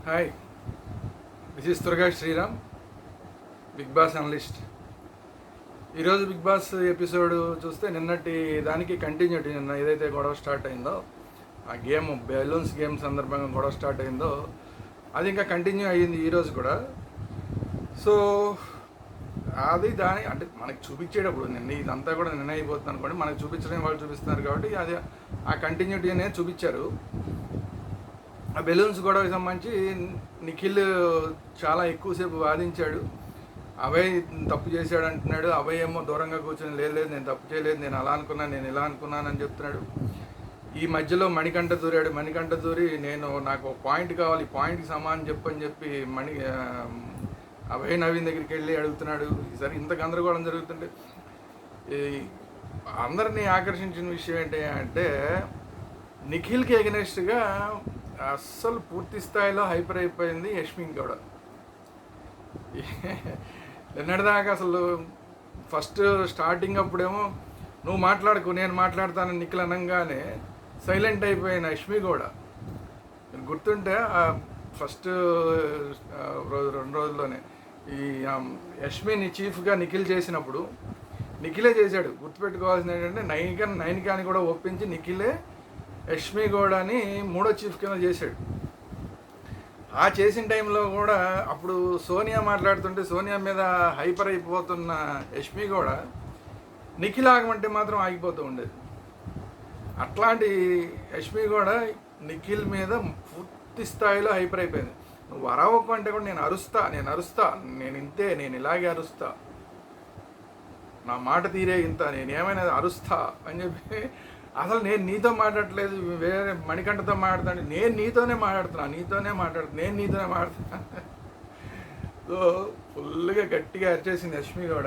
Hi, this is Turaga Sriram, Bigg Boss analyst. ఈరోజు Bigg Boss episode చూస్తే నిన్నటి దానికి కంటిన్యూటీ. నిన్న ఏదైతే గొడవ స్టార్ట్ అయిందో, ఆ గేమ్ బెలూన్స్ గేమ్ సందర్భంగా గొడవ స్టార్ట్ అయిందో అది ఇంకా కంటిన్యూ అయ్యింది ఈరోజు కూడా. సో అది దాని అంటే మనకు చూపించేటప్పుడు నిన్న ఇదంతా కూడా నిన్న అయిపోతుంది అనుకోండి, మనకు చూపించడం వాళ్ళు చూపిస్తున్నారు కాబట్టి అది ఆ కంటిన్యూటీ అనేది చూపించారు. ఆ బెలూన్స్ గొడవకి సంబంధించి నిఖిల్ చాలా ఎక్కువసేపు వాదించాడు. అభయ్ తప్పు చేశాడు అంటున్నాడు. అభయ్ ఏమో దూరంగా కూర్చొని లేదు నేను తప్పు చేయలేదు, నేను అలా అనుకున్నాను, నేను ఇలా అనుకున్నాను అని చెప్తున్నాడు. ఈ మధ్యలో మణికంఠ దూరాడు. మణికంఠ దూరి నాకు పాయింట్ కావాలి, పాయింట్కి సమానం చెప్పని చెప్పి అభయ్ నవీన్ దగ్గరికి వెళ్ళి అడుగుతున్నాడు. సరే, ఇంత గందరగోళం జరుగుతుంటే అందరినీ ఆకర్షించిన విషయం ఏంటి అంటే నిఖిల్కి ఎగనెస్ట్గా అస్సలు పూర్తి స్థాయిలో హైపర్ అయిపోయింది యష్మిన్ గౌడ. నిన్నటిదాకా అసలు ఫస్ట్ స్టార్టింగ్ అప్పుడేమో నువ్వు మాట్లాడుకో నేను మాట్లాడతానని నిఖిల్ అనగానే సైలెంట్ అయిపోయిన యష్మి గౌడ. గుర్తుంటే ఫస్ట్ రోజు 2 రోజుల్లోనే ఈ యష్మిని చీఫ్గా నిఖిల్ చేసినప్పుడు నిఖిలే చేశాడు. గుర్తుపెట్టుకోవాల్సింది ఏంటంటే నైనికాని కూడా ఒప్పించి నిఖిలే యష్మి గౌడని 3వ చీఫ్ కింద చేశాడు. ఆ చేసిన టైంలో కూడా అప్పుడు సోనియా మాట్లాడుతుంటే సోనియా మీద హైపర్ అయిపోతున్న యష్మి గౌడ నిఖిల్ ఆగమంటే మాత్రం ఆగిపోతూ ఉండేది. అట్లాంటి యష్మి గౌడ నిఖిల్ మీద పూర్తి స్థాయిలో హైపర్ అయిపోయింది. నువ్వు అరవకు అంటే కూడా నేను అరుస్తా, నేను ఇంతే, నేను ఇలాగే అరుస్తా, నా మాట తీరే ఇంత, నేను ఏమైనా అరుస్తా అని చెప్పి అసలు నేను నీతో మాట్లాడట్లేదు, వేరే మణికంఠతో మాట్లాడతాను, నేను నీతోనే మాట్లాడుతున్నా. సో ఫుల్గా గట్టిగా అరిచేసింది యష్మి గౌడ.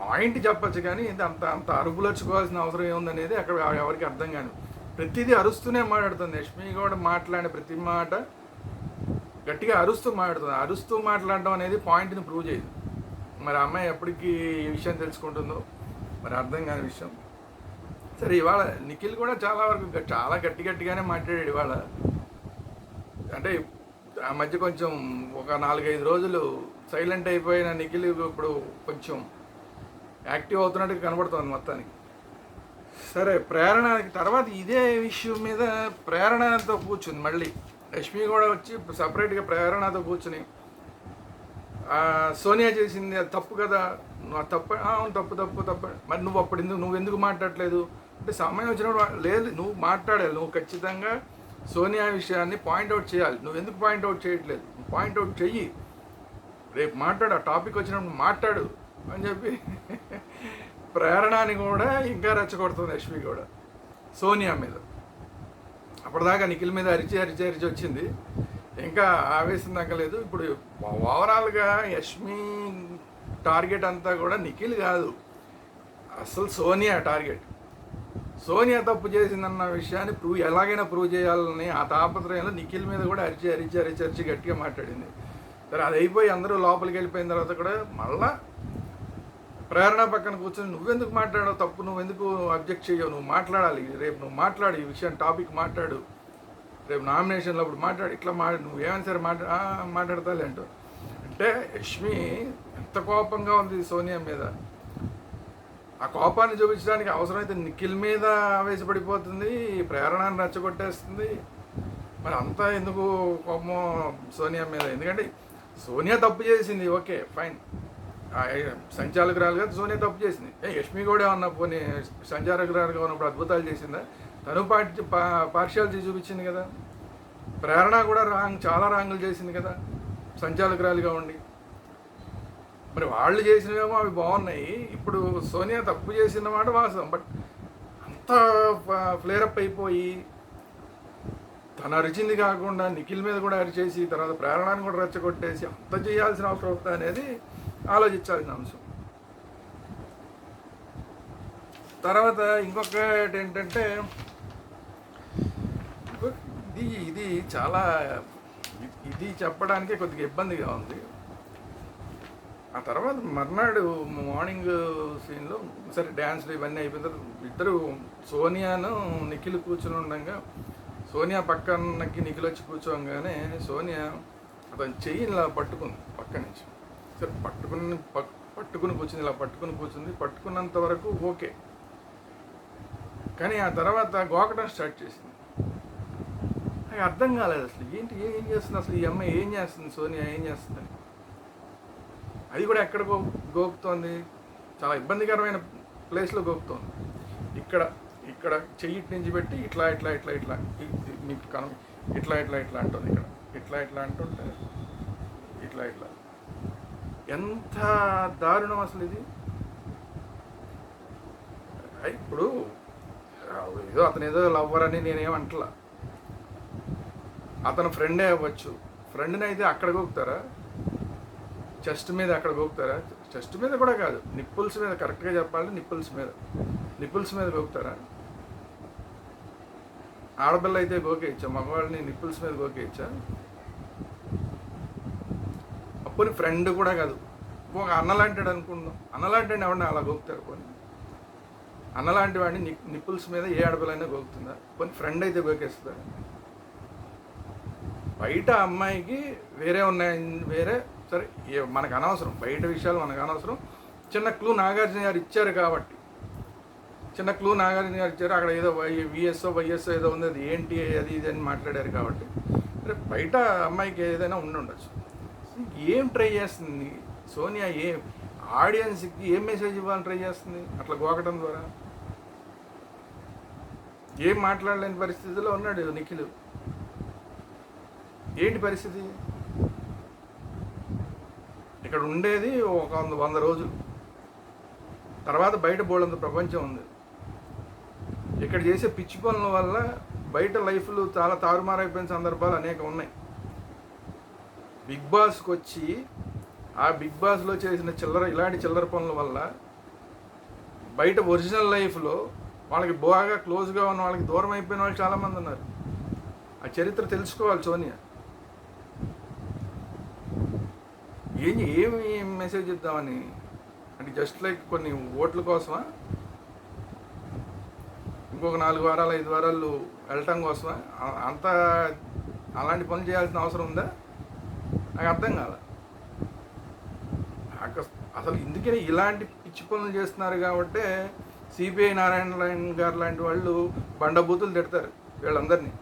పాయింట్ చెప్పచ్చు కానీ అంత అరుపులొచ్చుకోవాల్సిన అవసరం ఏముందనేది అక్కడ ఎవరికి అర్థం కాదు. ప్రతిదీ అరుస్తూనే మాట్లాడుతుంది యష్మి గౌడ. మాట్లాడే ప్రతి మాట గట్టిగా అరుస్తూ మాట్లాడడం అనేది పాయింట్ని ప్రూవ్ చేయదు. మరి అమ్మాయి ఎప్పటికీ ఈ విషయం తెలుసుకుంటుందో మరి అర్థం కాని విషయం. సరే, ఇవాళ నిఖిల్ కూడా చాలా గట్టిగానే మాట్లాడాడు ఇవాళ. అంటే ఆ మధ్య కొంచెం ఒక 4-5 రోజులు సైలెంట్ అయిపోయిన నిఖిల్ ఇప్పుడు కొంచెం యాక్టివ్ అవుతున్నట్టు కనబడుతుంది మొత్తానికి. సరే, ప్రేరణ తర్వాత ఇదే విషయం మీద ప్రేరణతో కూర్చుంది మళ్ళీ యష్మి కూడా వచ్చి సపరేట్గా ప్రేరణతో కూర్చుని సోనియా చేసింది అది తప్పు కదా, నువ్వు తప్పు, అవును తప్పు, మరి నువ్వు ఎందుకు మాట్లాడలేదు అంటే సమయం వచ్చినప్పుడు లేదు, నువ్వు మాట్లాడాలి, నువ్వు ఖచ్చితంగా సోనియా విషయాన్ని పాయింట్అవుట్ చేయాలి. నువ్వు ఎందుకు పాయింట్అవుట్ చేయట్లేదు, నువ్వు పాయింట్అవుట్ చెయ్యి, రేపు మాట్లాడు, ఆ టాపిక్ వచ్చినప్పుడు మాట్లాడు అని చెప్పి ప్రేరణని కూడా ఇంకా రెచ్చగొడుతుంది యష్మి కూడా సోనియా మీద. అప్పటిదాకా నిఖిల్ మీద అరిచి వచ్చింది, ఇంకా ఆవేశం తగ్గలేదు. ఇప్పుడు ఓవరాల్గా యష్మి టార్గెట్ అంతా కూడా నిఖిల్ కాదు, అసలు సోనియా టార్గెట్. సోనియా తప్పు చేసిందన్న విషయాన్ని ఎలాగైనా ప్రూవ్ చేయాలని ఆ తాపత్రయంలో నిఖిల్ మీద కూడా అరిచి గట్టిగా మాట్లాడింది. సరే, అది అయిపోయి అందరూ లోపలికి వెళ్ళిపోయిన తర్వాత కూడా మళ్ళా ప్రేరణ పక్కన కూర్చొని నువ్వెందుకు మాట్లాడావు, తప్పు నువ్వెందుకు అబ్జెక్ట్ చేయవు, నువ్వు మాట్లాడాలి, రేపు నువ్వు మాట్లాడు, ఈ విషయం టాపిక్ మాట్లాడు, రేపు నామినేషన్లో అప్పుడు మాట్లాడు, ఇట్లా నువ్వు ఏమైనా సరే మాట్లాడతాలే అంటూ. అంటే యష్మి ఎంత కోపంగా ఉంది సోనియా మీద. ఆ కోపాన్ని చూపించడానికి అవసరమైతే నిఖిల్ మీద ఆవేశపడిపోతుంది, ప్రేరణను రెచ్చగొట్టేస్తుంది. మరి అంతా ఎందుకు కోపం సోనియా మీద? ఎందుకంటే సోనియా తప్పు చేసింది, ఓకే ఫైన్, సంచాలకురాలుగా సోనియా తప్పు చేసింది. యష్మి కూడా ఏమన్నా పోనీ సంచాలకురాలుగా ఉన్నప్పుడు అద్భుతాలు చేసిందా? తను పార్షియాలిటీ చూపించింది కదా. ప్రేరణ కూడా చాలా రాంగులు చేసింది కదా సంచాలకురాలుగా ఉండి. మరి వాళ్ళు చేసినవేమో అవి బాగున్నాయి, ఇప్పుడు సోనియా తప్పు చేసిన మాట వాస్తవం. బట్ అంత ఫ్లేరప్ అయిపోయి తను అరిచింది కాకుండా నిఖిల్ మీద కూడా అరిచేసి తర్వాత ప్రేరణని కూడా రెచ్చగొట్టేసి అంత చేయాల్సిన అవసరం అవుతుంది అనేది ఆలోచించాల్సిన అంశం. తర్వాత ఇంకొకటి ఏంటంటే ఇది చాలా ఇది చెప్పడానికే కొద్దిగా ఇబ్బందిగా ఉంది. ఆ తర్వాత మర్నాడు మార్నింగ్ సీన్లో సరే డ్యాన్స్లు ఇవన్నీ అయిపోయిన తర్వాత ఇద్దరు సోనియాను నిఖిల్ కూర్చుని ఉండగా సోనియా పక్కనకి నిఖిల్ వచ్చి కూర్చోగానే సోనియా అతని చెయ్యి ఇలా పట్టుకుంది పక్క నుంచి. సరే పట్టుకుని కూర్చుంది, ఇలా పట్టుకుని కూర్చుంది. పట్టుకున్నంత వరకు ఓకే, కానీ ఆ తర్వాత గోకడం స్టార్ట్ చేసింది. నాకు అర్థం కాలేదు అసలు ఏంటి, ఏం చేస్తుంది అసలు ఈ అమ్మాయి, ఏం చేస్తుంది సోనియా, ఏం చేస్తుందని. అది కూడా ఎక్కడ గోకుతోంది, చాలా ఇబ్బందికరమైన ప్లేస్లో గోకుతోంది. ఇక్కడ ఇక్కడ చెయ్యి నుంచి పెట్టి ఇట్లా ఇట్లా ఇట్లా ఇట్లా మీకు ఇట్లా ఇట్లా ఇట్లా అంటుంది. ఇక్కడ ఇట్లా ఇట్లా అంటుంటే ఇట్లా ఇట్లా. ఎంత దారుణం అసలు ఇది. ఇప్పుడు ఏదో అతను ఏదో లవ్వర్ అని నేనేమంటలా, అతను ఫ్రెండే అవ్వచ్చు. ఫ్రెండ్ని అయితే అక్కడ గోకుతారా, చెస్ట్ మీద అక్కడ గోకుతారా? చెస్ట్ మీద కూడా కాదు, నిప్పుల్స్ మీద, కరెక్ట్గా చెప్పాలంటే నిప్పుల్స్ మీద గోకుతారా? ఆడపిల్ల అయితే గోకేయచ్చా, మగవాళ్ళని నిప్పుల్స్ మీద గోకేయచ్చా? అప్పుడు ఫ్రెండ్ కూడా కాదు, ఒక అన్నలాంటాడు అనుకుందాం. అన్నలాంటి ఎవరిని అలా గోకుతారు? పోనీ అన్నలాంటి వాడిని నిప్పుల్స్ మీద ఏ ఆడపిల్లైనా గోకుతుందా? పోనీ ఫ్రెండ్ అయితే గోకేస్తుందా? బయట అమ్మాయికి వేరే ఉన్నాయని వేరే, సరే మనకు అనవసరం, బయట విషయాలు మనకు అనవసరం. చిన్న క్లూ నాగార్జున గారు ఇచ్చారు కాబట్టి, అక్కడ ఏదో వైఎస్ఓ ఏదో ఉంది, అది ఏంటి అది ఇది అని మాట్లాడారు కాబట్టి, సరే బయట అమ్మాయికి ఏదైనా ఉండొచ్చు. ఏం ట్రై చేస్తుంది సోనియా, ఆడియన్స్కి ఏం మెసేజ్ ఇవ్వాలని ట్రై చేస్తుంది అట్లా గోకటం ద్వారా? ఏం మాట్లాడలేని పరిస్థితిలో ఉన్నాడు నిఖిల్. ఏంటి పరిస్థితి? ఇక్కడ ఉండేది ఒక 100 రోజులు, తర్వాత బయట బోల్డంత ప్రపంచం ఉంది. ఇక్కడ చేసే పిచ్చి పనుల వల్ల బయట లైఫ్లు చాలా తారుమారైపోయిన సందర్భాలు అనేక ఉన్నాయి. బిగ్ బాస్కి వచ్చి ఆ బిగ్ బాస్లో చేసిన ఇలాంటి చిల్లర పనుల వల్ల బయట ఒరిజినల్ లైఫ్లో వాళ్ళకి బాగా క్లోజ్గా ఉన్న వాళ్ళకి దూరం అయిపోయిన వాళ్ళు చాలామంది ఉన్నారు. ఆ చరిత్ర తెలుసుకోవాలి సోనియా. ఏమి మెసేజ్ ఇద్దామని అంటే జస్ట్ లైక్ కొన్ని ఓట్ల కోసమా, ఇంకొక 4 వారాలు 5 వారాలు వెళ్ళటం కోసమా? అంత అలాంటి పనులు చేయాల్సిన అవసరం ఉందా? నాకు అర్థం కాదు అసలు. ఇందుకనే ఇలాంటి పిచ్చి పనులు చేస్తున్నారు కాబట్టి సిపిఐ నారాయణ గారు లాంటి వాళ్ళు బండబూతులు తిడతారు వీళ్ళందరినీ.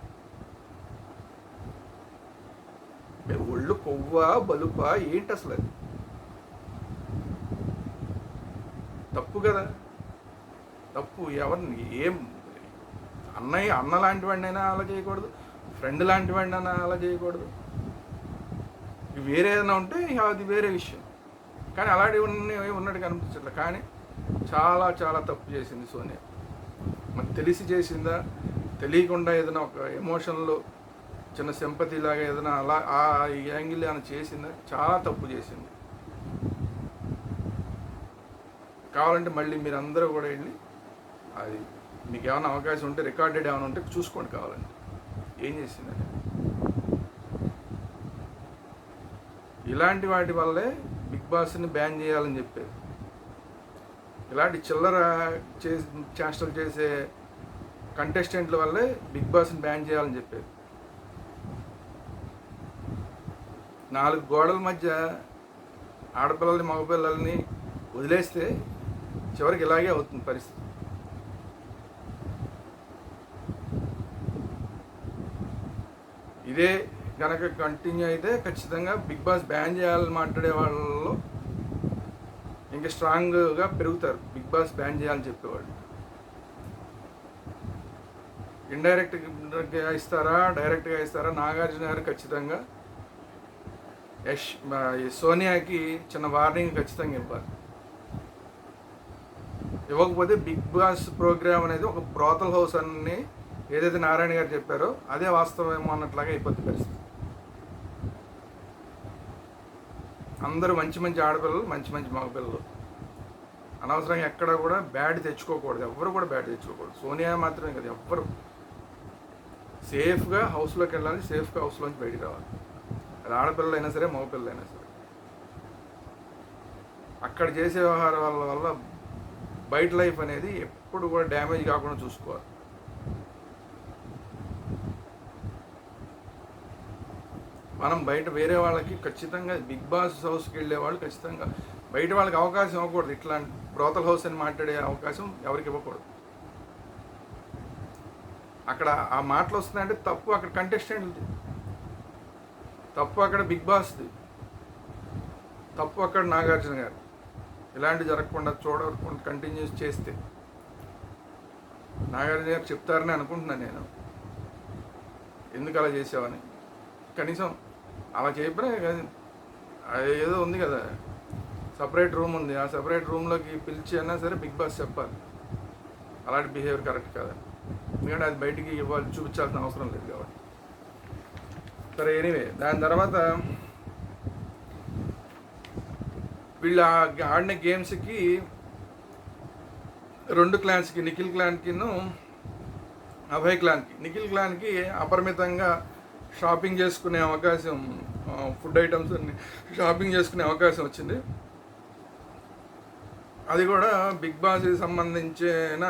ఒళ్ళు కొవ్వా బలుపా ఏంటి అసలు? అది తప్పు కదా, తప్పు. ఎవరిని ఏం అన్న లాంటి వాడినైనా అలా చేయకూడదు, ఫ్రెండ్ లాంటి వాడినైనా అలా చేయకూడదు. వేరే ఏదైనా ఉంటే అది వేరే విషయం, కానీ అలాంటివి ఉన్నట్టు కనిపించట్లేదు. కానీ చాలా చాలా తప్పు చేసింది సోనియా. మనకు తెలిసి చేసిందా, తెలియకుండా ఏదైనా ఒక ఎమోషన్లో చిన్న సింపతి లాగా ఏదైనా అలా ఆ యాంగిల్ ఏమైనా చేసిందా? చాలా తప్పు చేసింది. కావాలంటే మళ్ళీ మీరు అందరూ కూడా వెళ్ళి అది మీకు ఏమైనా అవకాశం ఉంటే రికార్డెడ్ ఏమైనా ఉంటే చూసుకోండి కావాలంటే ఏం చేసిందని. ఇలాంటి వాటి వల్లే బిగ్ బాస్ని బ్యాన్ చేయాలని చెప్పేది. ఇలాంటి చిల్లర చేష్టలు చేసే కంటెస్టెంట్ల వల్లే బిగ్ బాస్ని బ్యాన్ చేయాలని చెప్పేది. 4 గోడల మధ్య ఆడపిల్లల్ని మగపిల్లల్ని వదిలేస్తే చివరికి ఇలాగే అవుతుంది పరిస్థితి. ఇదే కనుక కంటిన్యూ అయితే ఖచ్చితంగా బిగ్ బాస్ బ్యాన్ చేయాలని మాట్లాడే వాళ్ళలో ఇంకా స్ట్రాంగ్గా పెరుగుతారు. బిగ్ బాస్ బ్యాన్ చేయాలని చెప్పేవాళ్ళు ఇండైరెక్ట్గా ఇస్తారా, డైరెక్ట్గా ఇస్తారా? నాగార్జున గారు ఖచ్చితంగా సోనియాకి చిన్న వార్నింగ్ ఖచ్చితంగా ఇవ్వాలి. ఇవ్వకపోతే బిగ్ బాస్ ప్రోగ్రామ్ అనేది ఒక బ్రోతల్ హౌస్ అని ఏదైతే నారాయణ గారు చెప్పారో అదే వాస్తవమేమో అన్నట్లాగా అయిపోతుంది పరిస్థితి. అందరూ మంచి మంచి ఆడపిల్లలు, మంచి మంచి మగపిల్లలు. అనవసరంగా ఎక్కడ కూడా బ్యాడ్ తెచ్చుకోకూడదు, ఎవ్వరు కూడా బ్యాడ్ తెచ్చుకోకూడదు. సోనియా మాత్రమే కదా, ఎవ్వరు సేఫ్గా హౌస్లోకి వెళ్ళాలి, సేఫ్గా హౌస్లోంచి బయటికి రావాలి. అది ఆడపిల్లలైనా సరే మగపిల్లలైనా సరే. అక్కడ చేసే వ్యవహారాల వల్ల బయట లైఫ్ అనేది ఎప్పుడు కూడా డ్యామేజ్ కాకుండా చూసుకోవాలి. మనం బయట వేరే వాళ్ళకి ఖచ్చితంగా బిగ్ బాస్ హౌస్కి వెళ్ళే వాళ్ళు ఖచ్చితంగా బయట వాళ్ళకి అవకాశం ఇవ్వకూడదు. ఇట్లాంటి బ్రోతల్ హౌస్ అని మాట్లాడే అవకాశం ఎవరికి ఇవ్వకూడదు. అక్కడ ఆ మాటలు వస్తున్నాయంటే తప్పు అక్కడ కంటెస్టెంట్ది, తప్పు అక్కడ బిగ్ బాస్ది, తప్పు అక్కడ నాగార్జున గారు. ఇలాంటి జరగకుండా చూడకుండా కంటిన్యూస్ చేస్తే నాగార్జున గారు చెప్తారని అనుకుంటున్నాను నేను, ఎందుకు అలా చేసావని. కనీసం అలా చెప్పినా ఏదో ఉంది కదా, సపరేట్ రూమ్ ఉంది, ఆ సపరేట్ రూమ్లోకి పిలిచి అయినా సరే బిగ్ బాస్ చెప్పాలి అలాంటి బిహేవియర్ కరెక్ట్ కాదని. ఎందుకంటే అది బయటికి చూపించాల్సిన అవసరం లేదు కాబట్టి. సరే, ఎనీవే దాని తర్వాత వీళ్ళు ఆడిన గేమ్స్కి 2 క్లాన్స్కి, నిఖిల్ క్లాన్కిను అభయ్ క్లాన్కి, నిఖిల్ క్లాన్కి అపరిమితంగా షాపింగ్ చేసుకునే అవకాశం, ఫుడ్ ఐటమ్స్ అన్ని షాపింగ్ చేసుకునే అవకాశం వచ్చింది. అది కూడా బిగ్ బాస్కి సంబంధించిన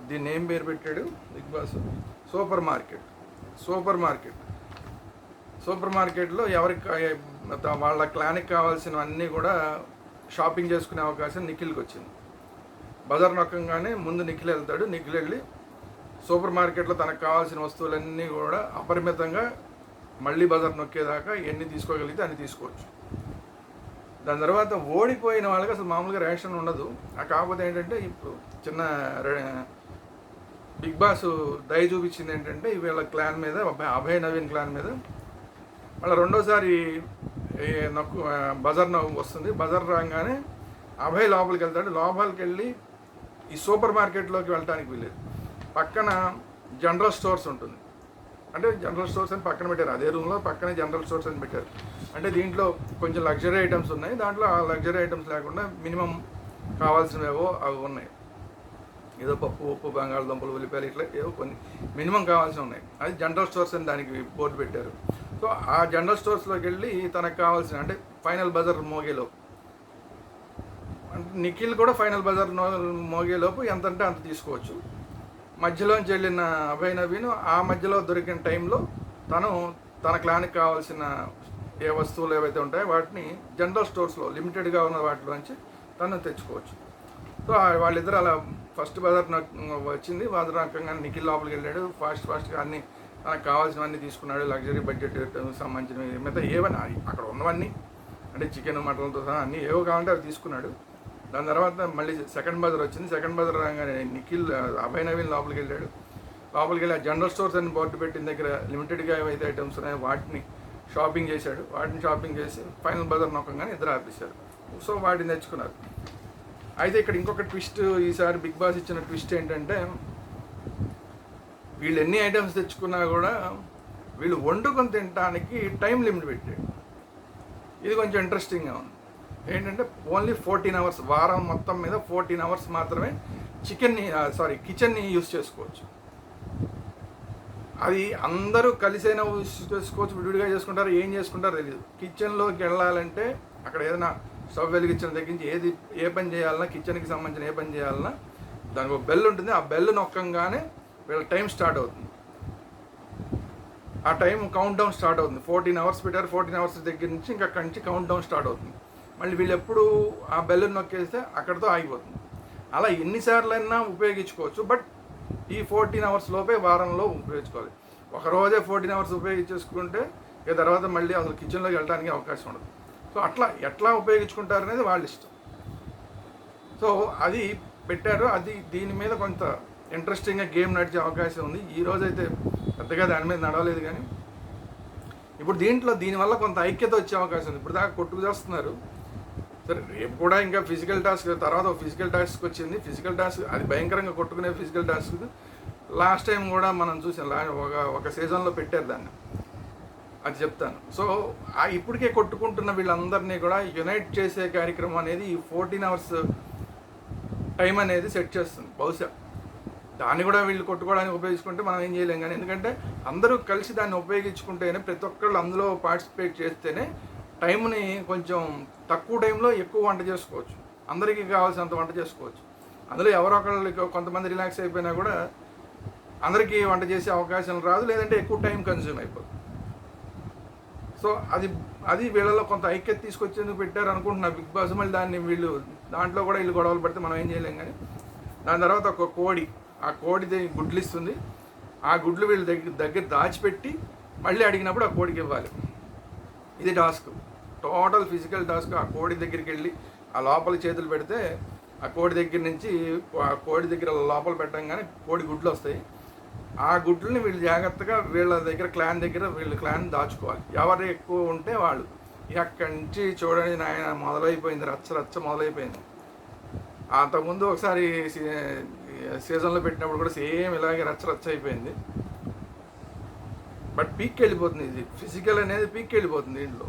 దీన్ని ఏం పేరు పెట్టాడు బిగ్ బాస్, సూపర్ మార్కెట్లో ఎవరికి వాళ్ళ క్లాన్కి కావాల్సినవన్నీ కూడా షాపింగ్ చేసుకునే అవకాశం నిఖిల్కి వచ్చింది. బజార్ నొక్కంగానే ముందు నిఖిల్ వెళ్తాడు. నిఖిల్ వెళ్ళి సూపర్ మార్కెట్లో తనకు కావాల్సిన వస్తువులన్నీ కూడా అపరిమితంగా మళ్ళీ బజార్ నొక్కేదాకా ఎన్ని తీసుకోగలిగితే అన్ని తీసుకోవచ్చు. దాని తర్వాత ఓడిపోయిన వాళ్ళకి అసలు మామూలుగా రేషన్ ఉండదు. కాకపోతే ఏంటంటే ఇప్పుడు చిన్న బిగ్ బాస్ దయ చూపించింది ఏంటంటే వీళ్ళ క్లాన్ మీద, అభయ్ నవీన్ క్లాన్ మీద. మళ్ళీ రెండోసారి బజార్ వస్తుంది. బజార్ రాగానే అభయ్ లోపలికి వెళ్తాడు. లోపలికి వెళ్ళి ఈ సూపర్ మార్కెట్లోకి వెళ్ళడానికి వీలేదు. పక్కన జనరల్ స్టోర్స్ ఉంటుంది. అంటే జనరల్ స్టోర్స్ అని పక్కన పెట్టారు, అదే రూమ్లో పక్కనే జనరల్ స్టోర్స్ అని పెట్టారు. అంటే దీంట్లో కొంచెం లగ్జరీ ఐటమ్స్ ఉన్నాయి, దాంట్లో ఆ లగ్జరీ ఐటమ్స్ లేకుండా మినిమం కావాల్సినవేవో అవి ఉన్నాయి. ఏదో పప్పు, ఉప్పు, బంగాళదుంపలు, ఉల్లిపాయలు ఇట్లా ఏవో కొన్ని మినిమం కావాల్సినవి ఉన్నాయి. అది జనరల్ స్టోర్స్ అని దానికి బోర్డు పెట్టారు. సో ఆ జనరల్ స్టోర్స్లోకి వెళ్ళి తనకు కావాల్సిన, అంటే ఫైనల్ బజార్ మోగేలోపు, అంటే నిఖిల్ కూడా ఫైనల్ బజార్ మోగేలోపు ఎంత అంటే అంత తీసుకోవచ్చు. మధ్యలోంచి వెళ్ళిన అభయ్ నవీన్ ఆ మధ్యలో దొరికిన టైంలో తన క్లాన్కి కావాల్సిన ఏ వస్తువులు ఏవైతే ఉంటాయో వాటిని జనరల్ స్టోర్స్లో లిమిటెడ్గా ఉన్న వాటిలోంచి తను తెచ్చుకోవచ్చు. సో వాళ్ళిద్దరు అలా ఫస్ట్ బజార్ వచ్చింది. బజార్ రకంగా నిఖిల్ లోపలికి వెళ్ళాడు. ఫాస్ట్గా అన్ని తనకు కావాల్సినవన్నీ తీసుకున్నాడు. లగ్జరీ బడ్జెట్ సంబంధించినవి మిగతా ఏవన్నీ అక్కడ ఉన్నవన్నీ, అంటే చికెన్, మటన్తో సహా అన్నీ ఏవో కావాలంటే అవి తీసుకున్నాడు. దాని తర్వాత మళ్ళీ సెకండ్ బజార్ వచ్చింది. సెకండ్ బజార్ రాగానే నిఖిల్ అభయ్ నవీన్ లోపలికి వెళ్ళాడు. లోపలికి వెళ్ళి ఆ జనరల్ స్టోర్స్ అని బోర్డు పెట్టిన దగ్గర లిమిటెడ్గా ఏవైతే ఐటమ్స్ ఉన్నాయో వాటిని షాపింగ్ చేశాడు. వాటిని షాపింగ్ చేసి ఫైనల్ బజార్ నొక్కంగానే ఇద్దరు ఆపేశారు. సో వాటిని తెచ్చుకున్నారు. అయితే ఇక్కడ ఇంకొక ట్విస్ట్, ఈసారి బిగ్ బాస్ ఇచ్చిన ట్విస్ట్ ఏంటంటే వీళ్ళు ఎన్ని ఐటమ్స్ తెచ్చుకున్నా కూడా వీళ్ళు వండుకొని తినడానికి టైం లిమిట్ పెట్టాడు. ఇది కొంచెం ఇంట్రెస్టింగ్గా ఉంది. ఏంటంటే ఓన్లీ 14 అవర్స్, వారం మొత్తం మీద 14 అవర్స్ మాత్రమే కిచెన్ని యూజ్ చేసుకోవచ్చు. అది అందరూ కలిసైనా యూజ్ చేసుకోవచ్చు, విడివిడిగా చేసుకుంటారు, ఏం చేసుకుంటారో తెలియదు. కిచెన్లోకి వెళ్ళాలంటే అక్కడ ఏదైనా స్టవ్ వెలిగించిన దగ్గర నుంచి ఏ పని చేయాలన్నా, కిచెన్కి సంబంధించిన ఏ పని చేయాలన్నా దానికి ఒక బెల్ ఉంటుంది. ఆ బెల్ నొక్కంగానే వీళ్ళ టైం స్టార్ట్ అవుతుంది. ఆ టైం కౌంట్ డౌన్ స్టార్ట్ అవుతుంది. 14 అవర్స్ పెట్టారు. 14 అవర్స్ దగ్గర నుంచి ఇంకా అక్కడి నుంచి కౌంట్ డౌన్ స్టార్ట్ అవుతుంది. మళ్ళీ వీళ్ళు ఎప్పుడు ఆ బెల్ నొక్కేస్తే అక్కడితో ఆగిపోతుంది. అలా ఎన్నిసార్లైనా ఉపయోగించుకోవచ్చు. బట్ ఈ 14 అవర్స్ లోపే వారంలో ఉపయోగించుకోవాలి. ఒకరోజే 14 అవర్స్ ఉపయోగించేసుకుంటే ఇక తర్వాత మళ్ళీ అసలు కిచెన్లోకి వెళ్ళడానికి అవకాశం ఉండదు. సో అట్లా ఎట్లా ఉపయోగించుకుంటారు అనేది వాళ్ళ ఇష్టం. సో అది పెట్టారు. దీని మీద కొంత ఇంట్రెస్టింగ్గా గేమ్ నడిచే అవకాశం ఉంది. ఈరోజైతే పెద్దగా దాని మీద నడవలేదు, కానీ ఇప్పుడు దీనివల్ల కొంత ఐక్యత వచ్చే అవకాశం ఉంది. ఇప్పుడు దాకా కొట్టుకు చేస్తున్నారు. సరే, రేపు కూడా ఇంకా ఫిజికల్ టాస్క్, తర్వాత ఫిజికల్ టాస్క్ వచ్చింది. ఫిజికల్ టాస్క్ అది భయంకరంగా కొట్టుకునే ఫిజికల్ టాస్క్. లాస్ట్ టైం కూడా మనం చూసాం, ఒక సీజన్లో పెట్టారు దాన్ని, అది చెప్తాను. సో ఇప్పటికే కొట్టుకుంటున్న వీళ్ళందరినీ కూడా యునైట్ చేసే కార్యక్రమం అనేది ఈ 14 అవర్స్ టైం అనేది సెట్ చేస్తుంది. బహుశా దాన్ని కూడా వీళ్ళు కొట్టుకోవడానికి ఉపయోగించుకుంటే మనం ఏం చేయలేం. కానీ ఎందుకంటే అందరూ కలిసి దాన్ని ఉపయోగించుకుంటేనే, ప్రతి ఒక్కళ్ళు అందులో పార్టిసిపేట్ చేస్తేనే టైంని కొంచెం తక్కువ టైంలో ఎక్కువ వంట చేసుకోవచ్చు, అందరికీ కావాల్సినంత వంట చేసుకోవచ్చు. అందులో ఎవరో ఒకళ్ళు కొంతమంది రిలాక్స్ అయిపోయినా కూడా అందరికీ వంట చేసే అవకాశం రాదు, లేదంటే ఎక్కువ టైం కన్జ్యూమ్ అయిపోతుంది. సో అది వీళ్ళలో కొంత ఐక్యత తీసుకొచ్చేందుకు పెట్టారు అనుకుంటున్నా బిగ్ బాస్. మళ్ళీ దాన్ని దాంట్లో కూడా వీళ్ళు గొడవలు పడితే మనం ఏం చేయలేం. కానీ దాని తర్వాత ఒక కోడి, ఆ కోడి గుడ్లు ఇస్తుంది. ఆ గుడ్లు వీళ్ళ దగ్గర దాచిపెట్టి మళ్ళీ అడిగినప్పుడు ఆ కోడికి ఇవ్వాలి. ఇది టాస్క్, టోటల్ ఫిజికల్ టాస్క్. ఆ కోడి దగ్గరికి వెళ్ళి ఆ లోపల చేతులు పెడితే ఆ కోడి దగ్గర నుంచి ఆ కోడి దగ్గర లోపల పెట్టంగానే కోడి గుడ్లు వస్తాయి. ఆ గుడ్లని వీళ్ళు జాగ్రత్తగా వీళ్ళ దగ్గర వీళ్ళ క్లాన్ దాచుకోవాలి. ఎవరు ఎక్కువ ఉంటే వాళ్ళు. ఇక అక్కడి నుంచి చూడండి నాయన మొదలైపోయింది, రచ్చ మొదలైపోయింది. అంతకుముందు ఒకసారి సీజన్లో పెట్టినప్పుడు కూడా సేమ్ ఇలాగే రచ్చ అయిపోయింది. బట్ పీక్కి వెళ్ళిపోతుంది, ఇది ఫిజికల్ అనేది పీక్కి వెళ్ళిపోతుంది దీంట్లో.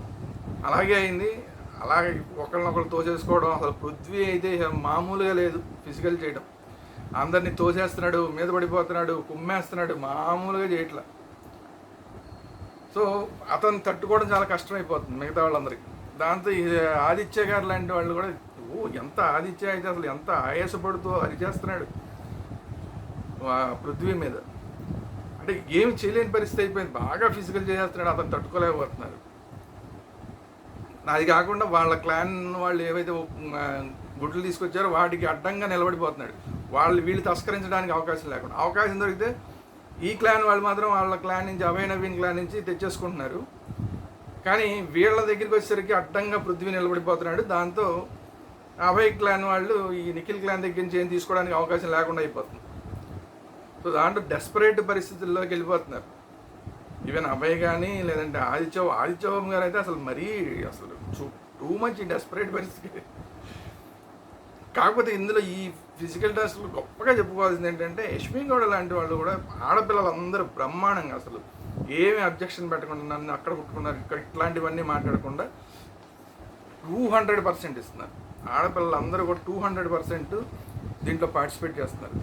అలాగే అయింది. అలాగే ఒకరినొకరు తోసేసుకోవడం. అసలు పృథ్వీ అయితే మామూలుగా లేదు ఫిజికల్ చేయడం. అందరినీ తోసేస్తున్నాడు, మీద పడిపోతున్నాడు, కుమ్మేస్తున్నాడు, మామూలుగా చేయట్లా. సో అతను తట్టుకోవడం చాలా కష్టమైపోతుంది మిగతా వాళ్ళందరికీ. దాంతో ఆదిత్య గారు లాంటి వాళ్ళు కూడా ఎంత ఆదిత్య అయితే అసలు ఎంత ఆయాసపడుతూ అరిచేస్తున్నాడు పృథ్వీ మీద. అంటే ఏమి చేయలేని పరిస్థితి అయిపోయింది. బాగా ఫిజికల్ చేసేస్తున్నాడు, అతను తట్టుకోలేకపోతున్నారు. అది కాకుండా వాళ్ళ క్లాన్ వాళ్ళు ఏవైతే గుడ్లు తీసుకొచ్చారో వాటికి అడ్డంగా నిలబడిపోతున్నాడు. వీళ్ళు తస్కరించడానికి అవకాశం లేకుండా. అవకాశం దొరికితే ఈ క్లాన్ వాళ్ళు మాత్రం వాళ్ళ క్లాన్ నుంచి, అభయ్ నవీన్ క్లాన్ నుంచి తెచ్చేసుకుంటున్నారు. కానీ వీళ్ళ దగ్గరికి వచ్చేసరికి అడ్డంగా పృథ్వీ నిలబడిపోతున్నాడు. దాంతో అభయ్ క్లాన్ వాళ్ళు ఈ నిఖిల్ క్లాన్ దగ్గర నుంచి ఏం తీసుకోవడానికి అవకాశం లేకుండా అయిపోతుంది. సో దాంట్లో డెస్పరేట్ పరిస్థితుల్లోకి వెళ్ళిపోతున్నారు. ఈవెన్ అభయ్ కానీ లేదంటే ఆదిత్యవం గారు అయితే అసలు మరీ అసలు టూ మచ్ డెస్పరేట్ పరిస్థితి. కాకపోతే ఇందులో ఈ ఫిజికల్ టాస్క్లు గొప్పగా చెప్పుకోవాల్సింది ఏంటంటే యష్మి గౌడ లాంటి వాళ్ళు కూడా ఆడపిల్లలందరూ బ్రహ్మాండంగా అసలు ఏమి అబ్జెక్షన్ పెట్టకుండా, నన్ను అక్కడ కుట్టుకున్నారు ఇక్కడ ఇట్లాంటివన్నీ మాట్లాడకుండా 200% ఇస్తున్నారు. ఆడపిల్లలందరూ కూడా 200% దీంట్లో పార్టిసిపేట్ చేస్తున్నారు.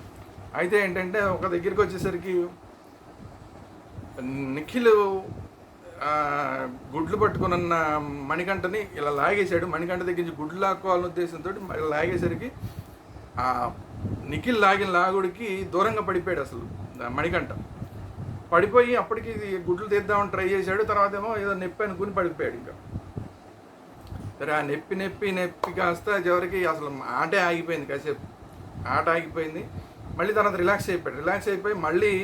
అయితే ఏంటంటే ఒక దగ్గరికి వచ్చేసరికి నిఖిల్ గుడ్లు పట్టుకున్న మణికంఠని ఇలా లాగేశాడు. మణికంఠ దగ్గర నుంచి గుడ్లు లాక్కోవాలనే ఉద్దేశంతో ఇలా లాగేసరికి ఆ నిఖిల్ లాగిన లాగుడికి దూరంగా పడిపోయాడు అసలు మణికంఠ. పడిపోయి అప్పటికి గుడ్లు తీద్దామని ట్రై చేశాడు. తర్వాత ఏమో ఏదో నొప్పి అనుకుని పడిపోయాడు. ఇంకా సరే ఆ నొప్పి కాస్త చివరికి అసలు ఆటే ఆగిపోయింది. కాసేపు ఆట ఆగిపోయింది. మళ్ళీ తర్వాత రిలాక్స్ అయిపోయి మళ్ళీ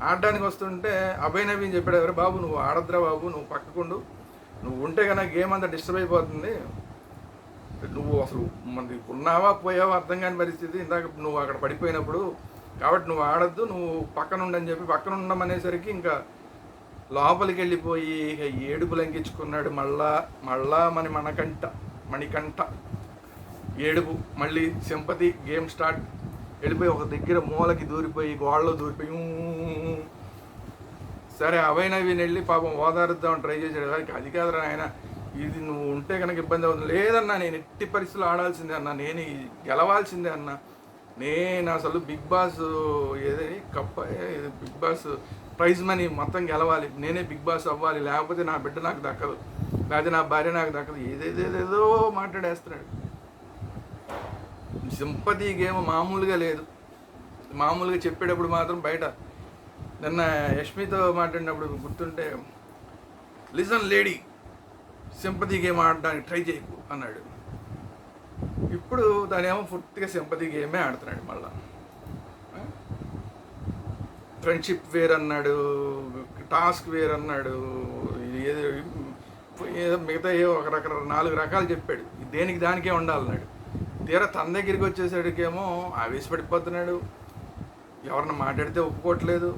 ఆడడానికి వస్తుంటే అభయ్ నవీన్ చెప్పాడు, ఎవరు బాబు నువ్వు ఆడద్రా బాబు, నువ్వు పక్కకుండు, నువ్వు ఉంటే కన్నా గేమ్ అంతా డిస్టర్బ్ అయిపోతుంది, నువ్వు అసలు మనకి ఉన్నావా పోయావా అర్థం కాని పరిస్థితి ఇందాక నువ్వు అక్కడ పడిపోయినప్పుడు, కాబట్టి నువ్వు ఆడద్దు, నువ్వు పక్కన ఉండని చెప్పి పక్కన ఉండమనేసరికి ఇంకా లోపలికి వెళ్ళిపోయి ఇక ఏడుపు లంకించుకున్నాడు. మళ్ళా మణికంఠ ఏడుపు. మళ్ళీ సింపతి గేమ్ స్టార్ట్. వెళ్ళిపోయి ఒక దగ్గర మూలకి దూరిపోయి గోడలో దూరిపోయి సరే అభయ్ నవీన్ వెళ్ళి పాపం ఓదారుద్దామని ట్రై చేశాడు. కానీ అది కాదురా ఆయన, ఇది నువ్వు ఉంటే కనుక ఇబ్బంది అవుతుంది. లేదన్నా నేను ఎట్టి పరిస్థితులు ఆడాల్సిందే అన్నా, నేను గెలవాల్సిందే అన్నా, నేను అసలు Bigg Boss Bigg Boss prize money మొత్తం గెలవాలి, నేనే బిగ్ బాస్ అవ్వాలి, లేకపోతే నా బిడ్డ నాకు దక్కదు, లేకపోతే నా భార్య నాకు దక్కదు, ఏదేదేదో మాట్లాడేస్తున్నాడు. సింపతి గేమ్ మామూలుగా లేదు. మామూలుగా చెప్పేటప్పుడు మాత్రం బయట నిన్న యష్మితో మాట్లాడినప్పుడు గుర్తుంటే, లిజన్ లేడీ, సింపతి గేమ్ ఆడడానికి ట్రై చేయకు అన్నాడు. ఇప్పుడు దానేమో పూర్తిగా సింపతి గేమే ఆడుతున్నాడు. మళ్ళా ఫ్రెండ్షిప్ వేర్ అన్నాడు, టాస్క్ వేర్ అన్నాడు, ఏదో మిగతా ఒక 4 రకాలు చెప్పాడు. దేనికి దానికే ఉండాలన్నాడు. తీరా తన దగ్గరికి వచ్చేసరికేమో ఆవేశపడిపోతున్నాడు, ఎవరన్నా మాట్లాడితే ఒప్పుకోవట్లేదు.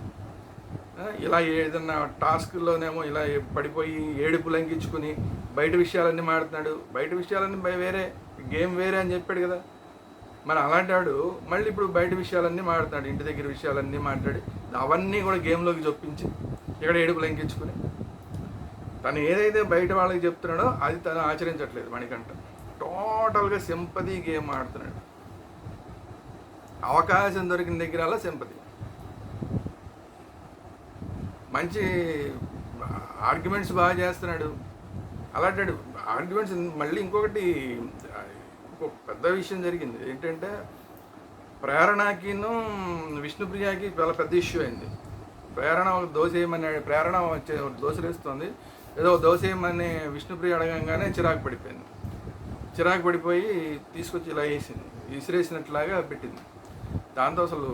ఇలా ఏదన్నా టాస్క్లోనేమో ఇలా పడిపోయి ఏడుపు లంకించుకుని బయట విషయాలన్నీ మాడుతున్నాడు. బయట విషయాలన్నీ వేరే, గేమ్ వేరే అని చెప్పాడు కదా. మరి అలాంటి వాడు మళ్ళీ ఇప్పుడు బయట విషయాలన్నీ మాడుతున్నాడు, ఇంటి దగ్గర విషయాలన్నీ మాట్లాడి అవన్నీ కూడా గేమ్లోకి చొప్పించి ఇక్కడ ఏడుపు లంకించుకుని తను ఏదైతే బయట వాళ్ళకి చెప్తున్నాడో అది తను ఆచరించట్లేదు. మణికంఠ టోటల్గా సింపతి గేమ్ ఆడుతున్నాడు. అవకాశం దొరికిన దగ్గర సింపతి. మంచి ఆర్గ్యుమెంట్స్ బాగా చేస్తున్నాడు. అలాంటి ఆర్గ్యుమెంట్స్. మళ్ళీ ఇంకొక పెద్ద విషయం జరిగింది ఏంటంటే, ప్రేరణకిను విష్ణుప్రియకి చాలా పెద్ద ఇష్యూ అయింది. ప్రేరణ దోశ వేయమని ప్రేరణ దోశలు వేస్తుంది, ఏదో దోశ వేయమని విష్ణుప్రియ అడగంగానే చిరాకు పడిపోయింది. చిరాకు పడిపోయి తీసుకొచ్చి ఇలా వేసింది, విసిరేసినట్లాగా పెట్టింది. దాంతో అసలు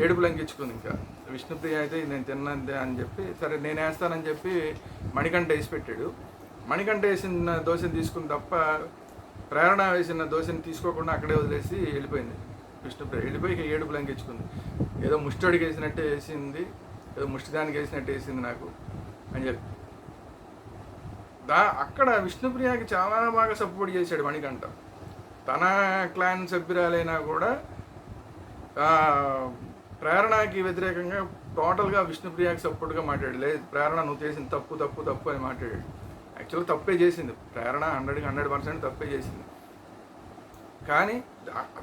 ఏడుపు లంకించుకుంది. ఇంకా విష్ణుప్రియ అయితే నేను తిన్నంతే అని చెప్పి, సరే నేను వేస్తానని చెప్పి మణికంఠ వేసి పెట్టాడు. మణికంఠ వేసిన దోశని తీసుకుని తప్ప ప్రేరణ వేసిన దోశని తీసుకోకుండా అక్కడే వదిలేసి వెళ్ళిపోయింది. విష్ణుప్రియ వెళ్ళిపోయి ఏడుపు లంకించుకుంది. ఏదో ముష్టడికి వేసినట్టే వేసింది, ఏదో ముష్టిదానికి వేసినట్టు వేసింది నాకు అని చెప్పి అక్కడ విష్ణుప్రియకి చాలా బాగా సపోర్ట్ చేశాడు మణికంఠ. తన క్లాన్ సభ్యురాలైనా కూడా ప్రేరణకి వ్యతిరేకంగా టోటల్గా విష్ణుప్రియకి సపోర్ట్గా మాట్లాడాడు. లేదు ప్రేరణ నువ్వు చేసింది తప్పు తప్పు తప్పు అని మాట్లాడాడు. యాక్చువల్గా తప్పే చేసింది ప్రేరణ, 100% తప్పే చేసింది. కానీ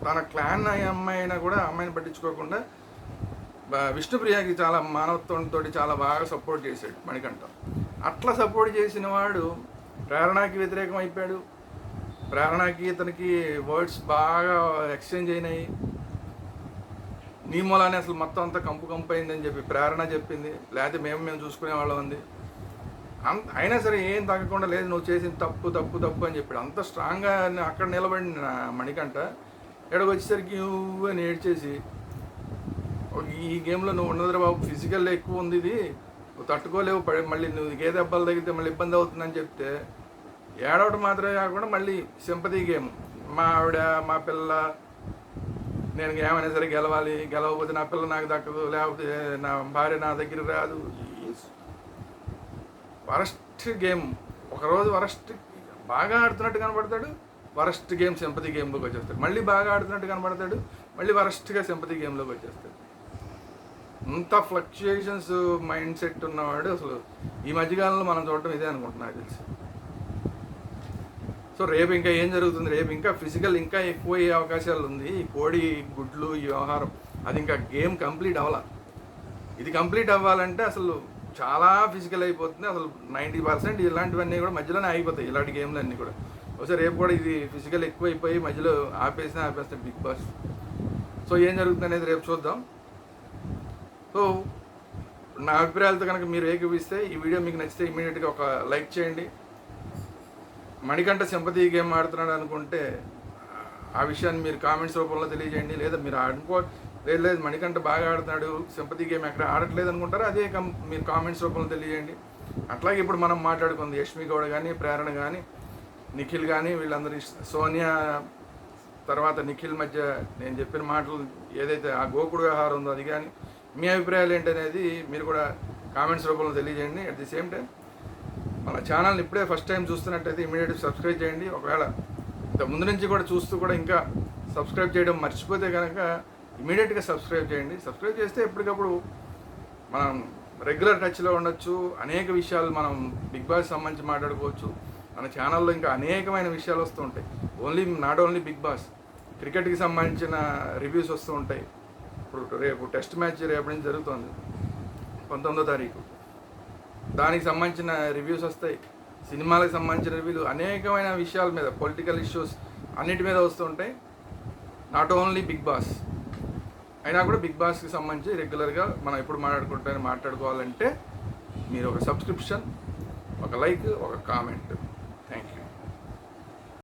తన క్లాన్ అమ్మాయి అయినా కూడా అమ్మాయిని పట్టించుకోకుండా విష్ణుప్రియకి చాలా మానవత్వంతో చాలా బాగా సపోర్ట్ చేశాడు మణికంఠ. అట్లా సపోర్ట్ చేసిన వాడు ప్రేరణకి వ్యతిరేకం అయిపోయాడు. ప్రేరణకి ఇతనికి వర్డ్స్ బాగా ఎక్స్చేంజ్ అయినాయి. నీ మూలానే అసలు మొత్తం అంతా కంపు అయిందని చెప్పి ప్రేరణ చెప్పింది, లేకపోతే మేము చూసుకునే వాళ్ళం ఉంది. అయినా సరే ఏం తగ్గకుండా లేదు నువ్వు చేసింది తప్పు తప్పు తప్పు అని చెప్పాడు. అంత స్ట్రాంగ్గా అక్కడ నిలబడిన మణికంఠ ఎక్కడికి వచ్చేసరికి నువ్వు అని ఏడ్చేసి, ఈ గేమ్లో నువ్వు ఉండదురా బాబు, ఫిజికల్ ఎక్కువ ఉంది, ఇది నువ్వు తట్టుకోలేవు, మళ్ళీ నువ్వు ఏ దెబ్బలు తగిలితే మళ్ళీ ఇబ్బంది అవుతుందని చెప్తే ఏడవటం మాత్రమే కాకుండా మళ్ళీ సింపతి గేమ్, మా ఆవిడ మా పిల్ల నేను ఏమైనా సరే గెలవాలి, గెలవకపోతే నా పిల్ల నాకు దక్కదు, లేకపోతే నా భార్య నా దగ్గర రాదు. Worst game. ఒకరోజు వరస్ట్ బాగా ఆడుతున్నట్టు కనబడతాడు, వరస్ట్ గేమ్ సింపతి గేమ్లోకి వచ్చేస్తాడు. మళ్ళీ బాగా ఆడుతున్నట్టు కనబడతాడు, మళ్ళీ వరస్ట్గా సింపతి గేమ్లోకి వచ్చేస్తాడు. అంత ఫ్లక్చుయేషన్స్ మైండ్ సెట్ ఉన్నవాడు అసలు ఈ మధ్యకాలంలో మనం చూడటం ఇదే అనుకుంటున్నాను తెలిసి. సో రేపు ఇంకా ఏం జరుగుతుంది, రేపు ఇంకా ఫిజికల్ ఇంకా ఎక్కువ అయ్యే అవకాశాలు ఉంది. ఈ కోడి గుడ్లు ఈ వ్యవహారం అది ఇంకా గేమ్ కంప్లీట్ అవ్వాలి. ఇది కంప్లీట్ అవ్వాలంటే అసలు చాలా ఫిజికల్ అయిపోతుంది. అసలు 90% ఇలాంటివన్నీ కూడా మధ్యలోనే ఆగిపోతాయి, ఇలాంటి గేమ్లన్నీ కూడా. ఒకసారి రేపు కూడా ఇది ఫిజికల్ ఎక్కువ అయిపోయి మధ్యలో ఆపేస్తే బిగ్ బాస్. సో ఏం జరుగుతుంది అనేది రేపు చూద్దాం. సో నా అభిప్రాయాలతో కనుక మీరు ఏకీపిస్తే, ఈ వీడియో మీకు నచ్చితే ఇమీడియట్గా ఒక లైక్ చేయండి. మణికంఠ సింపతి గేమ్ ఆడుతున్నాడు అనుకుంటే ఆ విషయాన్ని మీరు కామెంట్స్ రూపంలో తెలియజేయండి. లేదా మీరు లేదు మణికంఠ బాగా ఆడుతున్నాడు, సింపతి గేమ్ ఎక్కడ ఆడట్లేదు అనుకుంటారో అదే మీరు కామెంట్స్ రూపంలో తెలియజేయండి. అట్లాగే ఇప్పుడు మనం మాట్లాడుకుంది యష్మి గౌడ కానీ, ప్రేరణ కానీ, నిఖిల్ కానీ, వీళ్ళందరూ సోనియా తర్వాత నిఖిల్ మధ్య నేను చెప్పిన మాటలు ఏదైతే ఆ గోకుడు వ్యవహారం ఉందో అది కానీ, మీ అభిప్రాయాలు ఏంటనేది మీరు కూడా కామెంట్స్ రూపంలో తెలియజేయండి. అట్ ది సేమ్ టైం మన ఛానల్ని ఇప్పుడే ఫస్ట్ టైం చూస్తున్నట్టయితే ఇమీడియట్గా సబ్స్క్రైబ్ చేయండి. ఒకవేళ ఇంత ముందు నుంచి కూడా చూస్తూ కూడా ఇంకా సబ్స్క్రైబ్ చేయడం మర్చిపోతే కనుక ఇమీడియట్గా సబ్స్క్రైబ్ చేయండి. సబ్స్క్రైబ్ చేస్తే ఎప్పటికప్పుడు మనం రెగ్యులర్ టచ్లో ఉండొచ్చు. అనేక విషయాలు మనం బిగ్ బాస్ సంబంధించి మాట్లాడుకోవచ్చు. మన ఛానల్లో ఇంకా అనేకమైన విషయాలు వస్తూ ఉంటాయి. నాట్ ఓన్లీ బిగ్ బాస్, క్రికెట్కి సంబంధించిన రివ్యూస్ వస్తూ ఉంటాయి. ఇప్పుడు రేపు టెస్ట్ మ్యాచ్ రేపటి నుంచి జరుగుతుంది 19వ తారీఖు, దానికి సంబంధించిన రివ్యూస్ వస్తాయి. సినిమాలకు సంబంధించిన రివ్యూలు, అనేకమైన విషయాల మీద, పొలిటికల్ ఇష్యూస్ అన్నిటి మీద వస్తూ ఉంటాయి. నాట్ ఓన్లీ బిగ్ బాస్ అయినా కూడా బిగ్ బాస్కి సంబంధించి రెగ్యులర్గా మనం ఎప్పుడు మాట్లాడుకోవాలంటే మీరు ఒక సబ్స్క్రిప్షన్, ఒక లైక్, ఒక కామెంట్